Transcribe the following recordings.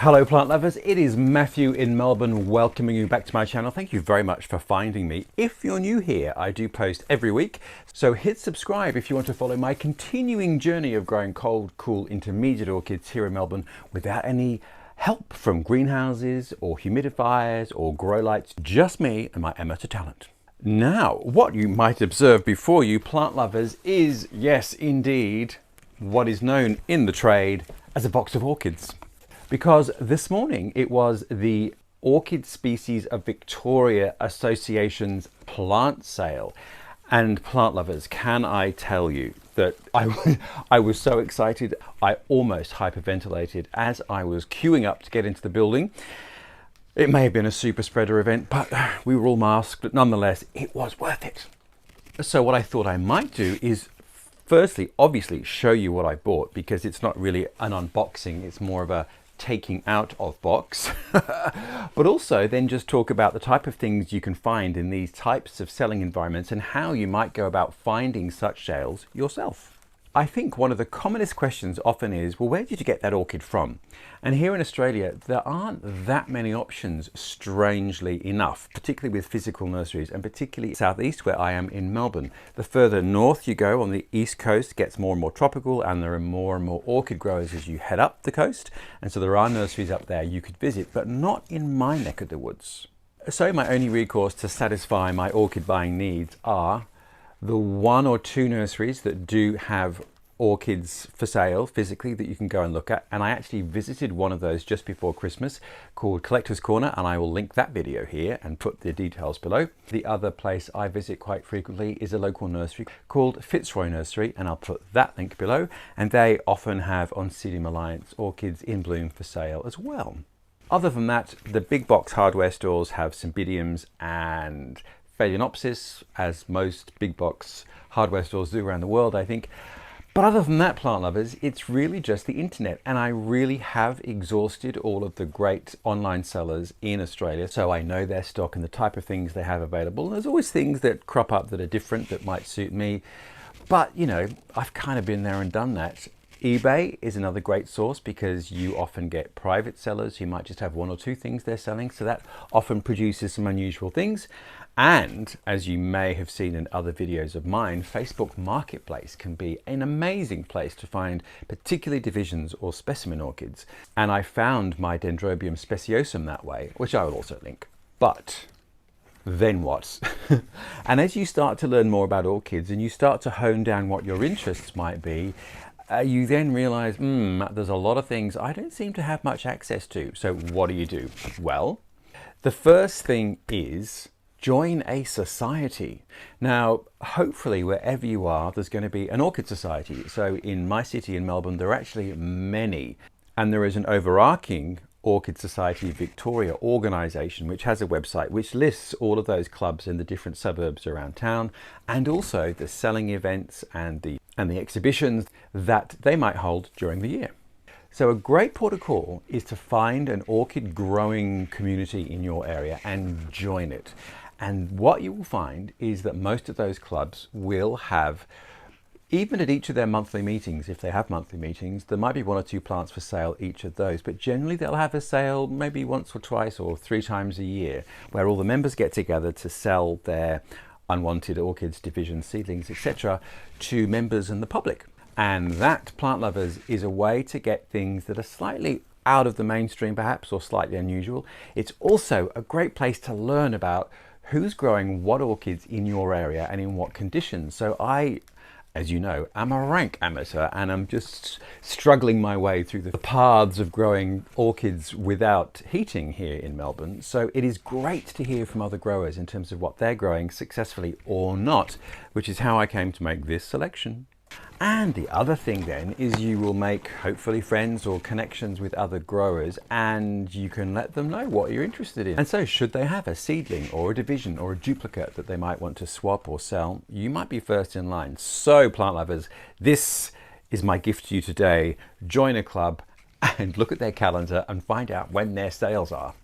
Hello plant lovers, it is Matthew in Melbourne welcoming you back to my channel. Thank you very much for finding me. If you're new here, I do post every week, so hit subscribe if you want to follow my continuing journey of growing cold, cool, intermediate orchids here in Melbourne without any help from greenhouses or humidifiers or grow lights, just me and my amateur talent. Now, what you might observe before you plant lovers is, yes indeed, what is known in the trade as a box of orchids. Because this morning it was the Orchid Species of Victoria Association's plant sale. And plant lovers, can I tell you that I was so excited, I almost hyperventilated as I was queuing up to get into the building. It may have been a super spreader event, but we were all masked, but nonetheless, it was worth it. So what I thought I might do is firstly, obviously, show you what I bought, because it's not really an unboxing, it's more of a taking out of box, but also then just talk about the type of things you can find in these types of selling environments and how you might go about finding such sales yourself. I think one of the commonest questions often is, well, where did you get that orchid from? And here in Australia, there aren't that many options, strangely enough, particularly with physical nurseries, and particularly southeast where I am in Melbourne. The further north you go on the east coast, it gets more and more tropical, and there are more and more orchid growers as you head up the coast. And so there are nurseries up there you could visit, but not in my neck of the woods. So my only recourse to satisfy my orchid buying needs are the one or two nurseries that do have orchids for sale physically that you can go and look at. And I actually visited one of those just before Christmas called Collector's Corner, and I will link that video here and put the details below. The other place I visit quite frequently is a local nursery called Fitzroy Nursery, and I'll put that link below. And they often have Oncidium alliance orchids in bloom for sale as well. Other than that, the big box hardware stores have Cymbidiums and Phalaenopsis, as most big box hardware stores do around the world, I think. But other than that, plant lovers, it's really just the internet, and I really have exhausted all of the great online sellers in Australia, so I know their stock and the type of things they have available. And there's always things that crop up that are different that might suit me, but you know, I've kind of been there and done that. eBay is another great source because you often get private sellers who might just have one or two things they're selling, so that often produces some unusual things. And as you may have seen in other videos of mine, Facebook Marketplace can be an amazing place to find particularly divisions or specimen orchids. And I found my Dendrobium speciosum that way, which I will also link. But then what? And as you start to learn more about orchids and you start to hone down what your interests might be, you then realize, there's a lot of things I don't seem to have much access to. So what do? Well, the first thing is join a society. Now, hopefully wherever you are, there's going to be an orchid society. So in my city in Melbourne, there are actually many, and there is an overarching Orchid Society Victoria organisation which has a website which lists all of those clubs in the different suburbs around town, and also the selling events and the exhibitions that they might hold during the year. So a great port of call is to find an orchid growing community in your area and join it. And what you will find is that most of those clubs will have, even at each of their monthly meetings, if they have monthly meetings, there might be one or two plants for sale each of those, but generally they'll have a sale maybe once or twice or 3 times a year, where all the members get together to sell their unwanted orchids, divisions, seedlings, etc. to members and the public. And that, plant lovers, is a way to get things that are slightly out of the mainstream perhaps, or slightly unusual. It's also a great place to learn about who's growing what orchids in your area and in what conditions. So I, as you know, am a rank amateur, and I'm just struggling my way through the paths of growing orchids without heating here in Melbourne. So it is great to hear from other growers in terms of what they're growing successfully or not, which is how I came to make this selection. And the other thing then is you will make hopefully friends or connections with other growers, and you can let them know what you're interested in. And so should they have a seedling or a division or a duplicate that they might want to swap or sell, you might be first in line. So plant lovers, this is my gift to you today. Join a club and look at their calendar and find out when their sales are.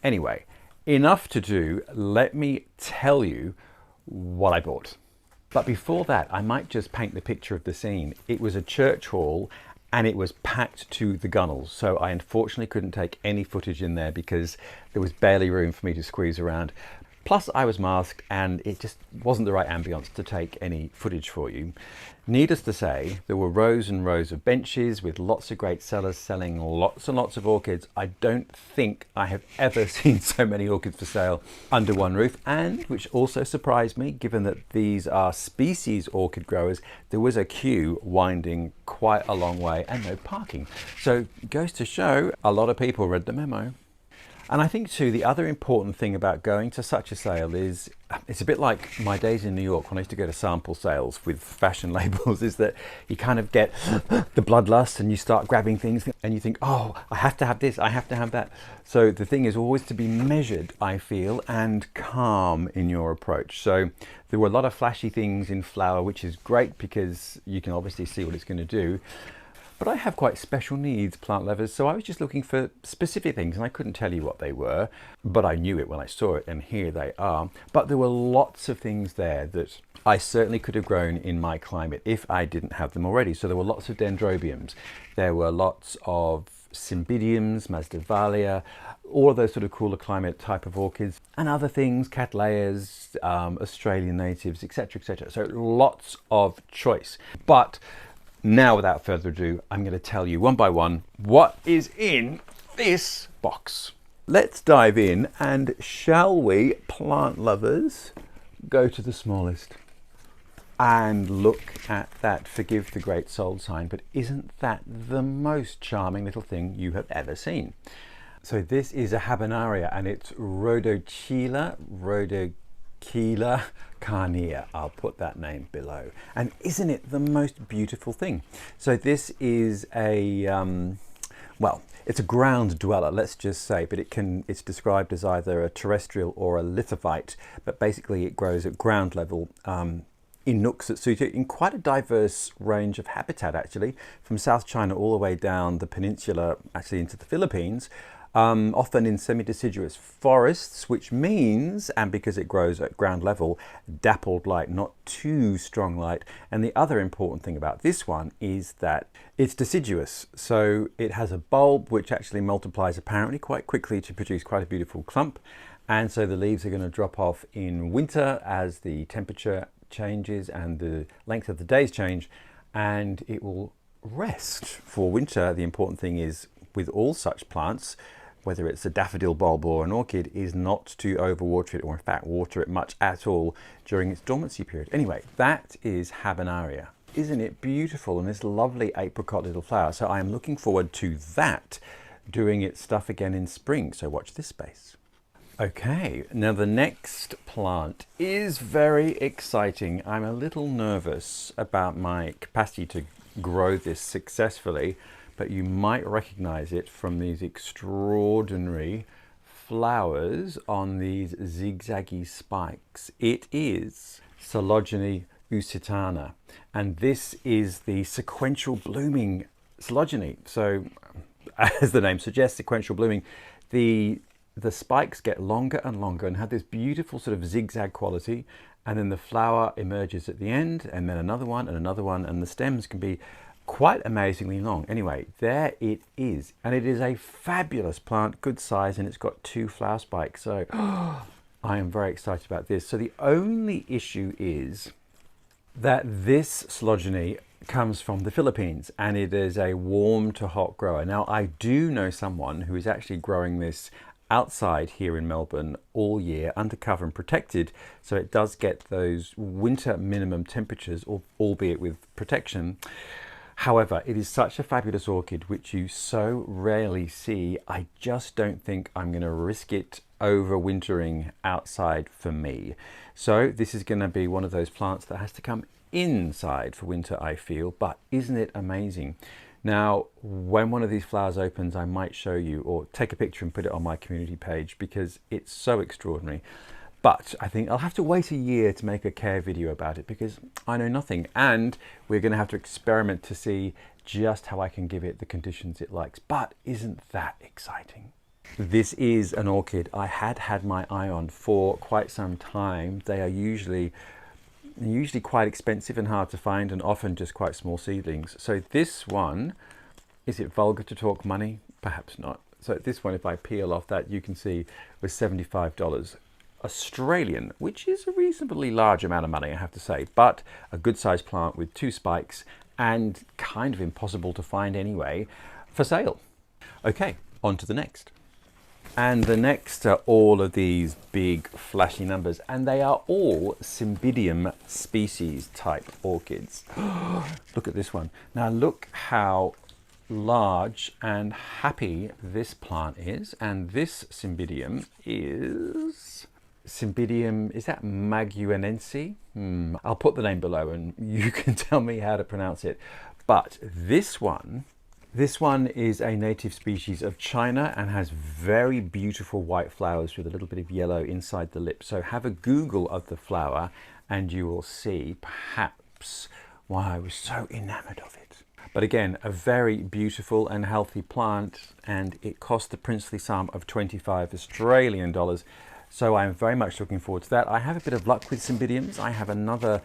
Anyway, enough to do. Let me tell you what I bought. But before that, I might just paint the picture of the scene. It was a church hall and it was packed to the gunnels. So I unfortunately couldn't take any footage in there because there was barely room for me to squeeze around. Plus I was masked and it just wasn't the right ambience to take any footage for you. Needless to say, there were rows and rows of benches with lots of great sellers selling lots and lots of orchids. I don't think I have ever seen so many orchids for sale under one roof, and which also surprised me, given that these are species orchid growers, there was a queue winding quite a long way and no parking. So it goes to show a lot of people read the memo. And I think too, the other important thing about going to such a sale is, it's a bit like my days in New York when I used to go to sample sales with fashion labels, is that you kind of get the bloodlust and you start grabbing things and you think, oh, I have to have this, I have to have that. So the thing is always to be measured, I feel, and calm in your approach. So there were a lot of flashy things in flower, which is great because you can obviously see what it's going to do. But I have quite special needs plant lovers, so I was just looking for specific things and I couldn't tell you what they were, but I knew it when I saw it, and here they are. But there were lots of things there that I certainly could have grown in my climate if I didn't have them already. So there were lots of dendrobiums, there were lots of Cymbidiums, Masdevallia, all of those sort of cooler climate type of orchids, and other things, Cattleyas, Australian natives, etc., etc. So lots of choice. But now, without further ado, I'm going to tell you one by one what is in this box. Let's dive in, and shall we, plant lovers, go to the smallest and look at that forgive the great soul sign. But isn't that the most charming little thing you have ever seen? So this is a Habenaria and it's rhodocheila, carnea. I'll put that name below. And isn't it the most beautiful thing? So this is a well, it's a ground dweller, let's just say, but it's described as either a terrestrial or a lithophyte, but basically it grows at ground level in nooks that suit it in quite a diverse range of habitat, actually, from South China all the way down the peninsula, actually into the Philippines. Often in semi-deciduous forests, which means, and because it grows at ground level, dappled light, not too strong light. And the other important thing about this one is that it's deciduous. So it has a bulb which actually multiplies apparently quite quickly to produce quite a beautiful clump. And so the leaves are going to drop off in winter as the temperature changes and the length of the days change, and it will rest for winter. The important thing is with all such plants, whether it's a daffodil bulb or an orchid, is not to overwater it, or in fact water it much at all during its dormancy period. Anyway, that is Habenaria. Isn't it beautiful? And this lovely apricot little flower. So I am looking forward to that doing its stuff again in spring. So watch this space. Okay, now the next plant is very exciting. I'm a little nervous about my capacity to grow this successfully, but you might recognize it from these extraordinary flowers on these zigzaggy spikes. It is Coelogyne usitana, and this is the sequential blooming Coelogyne. So, as the name suggests, sequential blooming, the spikes get longer and longer and have this beautiful sort of zigzag quality, and then the flower emerges at the end, and then another one, and the stems can be quite amazingly long. Anyway, there it is, and it is a fabulous plant, good size, and it's got 2 flower spikes. So I am very excited about this. So the only issue is that this Coelogyne comes from the Philippines, and it is a warm to hot grower. Now I do know someone who is actually growing this outside here in Melbourne all year, undercover and protected, so it does get those winter minimum temperatures, albeit with protection. However, it is such a fabulous orchid, which you so rarely see. I just don't think I'm going to risk it overwintering outside for me. So this is going to be one of those plants that has to come inside for winter, I feel. But isn't it amazing? Now, when one of these flowers opens, I might show you or take a picture and put it on my community page because it's so extraordinary. But I think I'll have to wait a year to make a care video about it because I know nothing, and we're going to have to experiment to see just how I can give it the conditions it likes. But isn't that exciting? This is an orchid I had my eye on for quite some time. They are usually quite expensive and hard to find, and often just quite small seedlings. So this one Is it vulgar to talk money? Perhaps not. So this one, if I peel off that, you can see was $75 Australian, which is a reasonably large amount of money, I have to say, but a good sized plant with 2 spikes and kind of impossible to find anyway, for sale. Okay, on to the next. And the next are all of these big flashy numbers, and they are all Cymbidium species type orchids. Look at this one. Now look how large and happy this plant is, and this Cymbidium is that maguanense? I'll put the name below and you can tell me how to pronounce it. But this one is a native species of China and has very beautiful white flowers with a little bit of yellow inside the lip. So have a Google of the flower and you will see perhaps why I was so enamored of it. But again, a very beautiful and healthy plant, and it cost the princely sum of 25 Australian dollars. So I'm very much looking forward to that. I have a bit of luck with Cymbidiums. I have another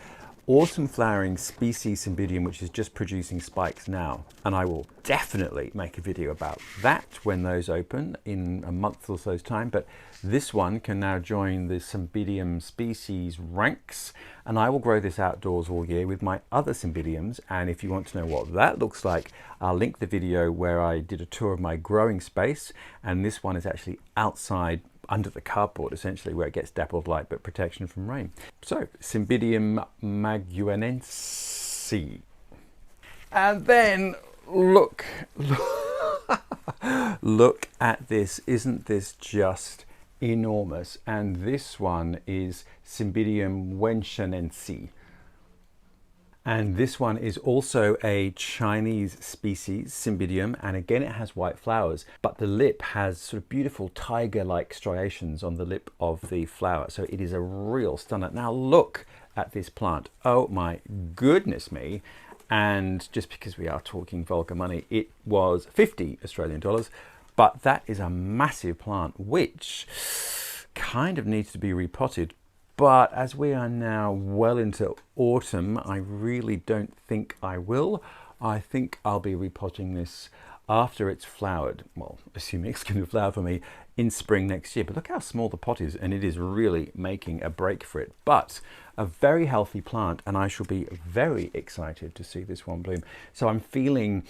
awesome flowering species Cymbidium, which is just producing spikes now. And I will definitely make a video about that when those open in a month or so's time. But this one can now join the Cymbidium species ranks, and I will grow this outdoors all year with my other Cymbidiums. And if you want to know what that looks like, I'll link the video where I did a tour of my growing space. And this one is actually outside under the cardboard, essentially, where it gets dappled light but protection from rain. So Cymbidium maguanense. And then look at this. Isn't this just enormous? And this one is Cymbidium wenshanense. And this one is also a Chinese species, Cymbidium, and again it has white flowers, but the lip has sort of beautiful tiger-like striations on the lip of the flower. So it is a real stunner. Now look at this plant. Oh my goodness me. And just because we are talking vulgar money, it was 50 Australian dollars, but that is a massive plant, which kind of needs to be repotted. But as we are now well into autumn, I really don't think I will. I think I'll be repotting this after it's flowered. Well, assuming it's going to flower for me in spring next year. But look how small the pot is, and it is really making a break for it. But a very healthy plant, and I shall be very excited to see this one bloom. So I'm feeling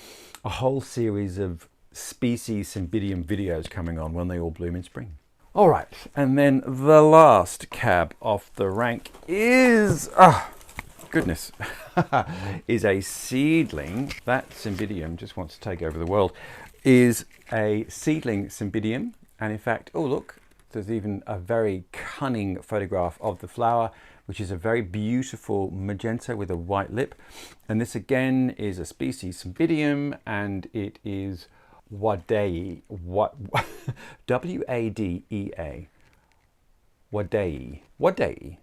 a whole series of species Cymbidium videos coming on when they all bloom in spring. All right, and then the last cab off the rank is, goodness, is a seedling. That Cymbidium just wants to take over the world. Is a seedling Cymbidium, and in fact, oh look, there's even a very cunning photograph of the flower, which is a very beautiful magenta with a white lip. And this again is a species Cymbidium, and it is wadae, W-A-D-E-A, wadae.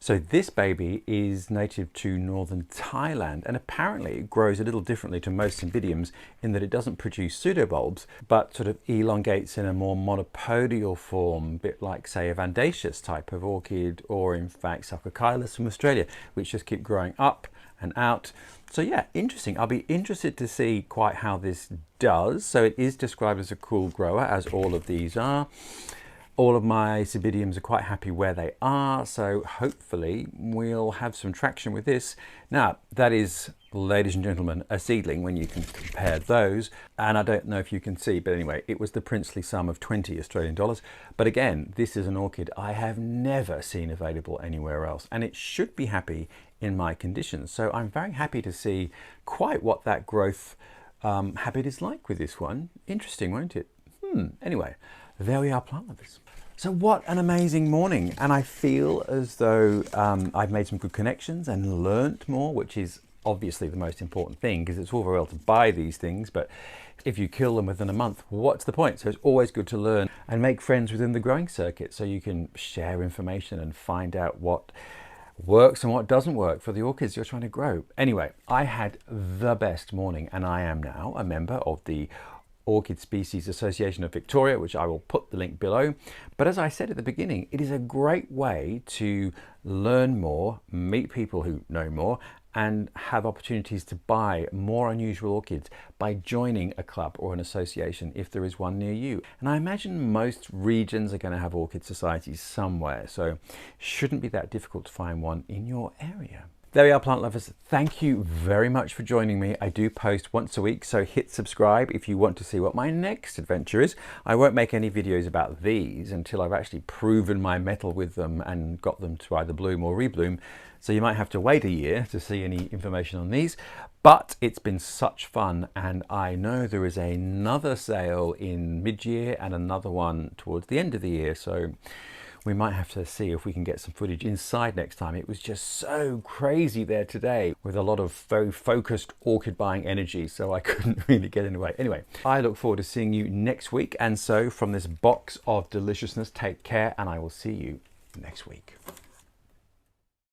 So this baby is native to northern Thailand, and apparently it grows a little differently to most Cymbidiums in that it doesn't produce pseudobulbs, but sort of elongates in a more monopodial form, a bit like, say, a vandaceous type of orchid, or in fact rhodocheila from Australia, which just keep growing up and out. So yeah, interesting. I'll be interested to see quite how this does. So it is described as a cool grower, as all of these are. All of my Cymbidiums are quite happy where they are, so hopefully we'll have some traction with this. Now, that is, ladies and gentlemen, a seedling when you can compare those. And I don't know if you can see, but anyway, it was the princely sum of 20 Australian dollars. But again, this is an orchid I have never seen available anywhere else, and it should be happy in my conditions. So I'm very happy to see quite what that growth habit is like with this one. Interesting, won't it? Anyway, there we are, plant lovers. So what an amazing morning. And I feel as though I've made some good connections and learnt more, which is obviously the most important thing, because it's all very well to buy these things, but if you kill them within a month, what's the point? So it's always good to learn and make friends within the growing circuit so you can share information and find out what works and what doesn't work for the orchids you're trying to grow. Anyway, I had the best morning, and I am now a member of the Orchid Species Association of Victoria, which I will put the link below. But as I said at the beginning, it is a great way to learn more, meet people who know more, and have opportunities to buy more unusual orchids by joining a club or an association if there is one near you. And I imagine most regions are going to have orchid societies somewhere, so shouldn't be that difficult to find one in your area. There we are, plant lovers. Thank you very much for joining me. I do post once a week, so hit subscribe if you want to see what my next adventure is. I won't make any videos about these until I've actually proven my mettle with them and got them to either bloom or rebloom. So you might have to wait a year to see any information on these. But it's been such fun, and I know there is another sale in mid-year and another one towards the end of the year. So we might have to see if we can get some footage inside next time. It was just so crazy there today with a lot of very focused orchid buying energy, so I couldn't really get in the way. Anyway, I look forward to seeing you next week. And so from this box of deliciousness, take care, and I will see you next week.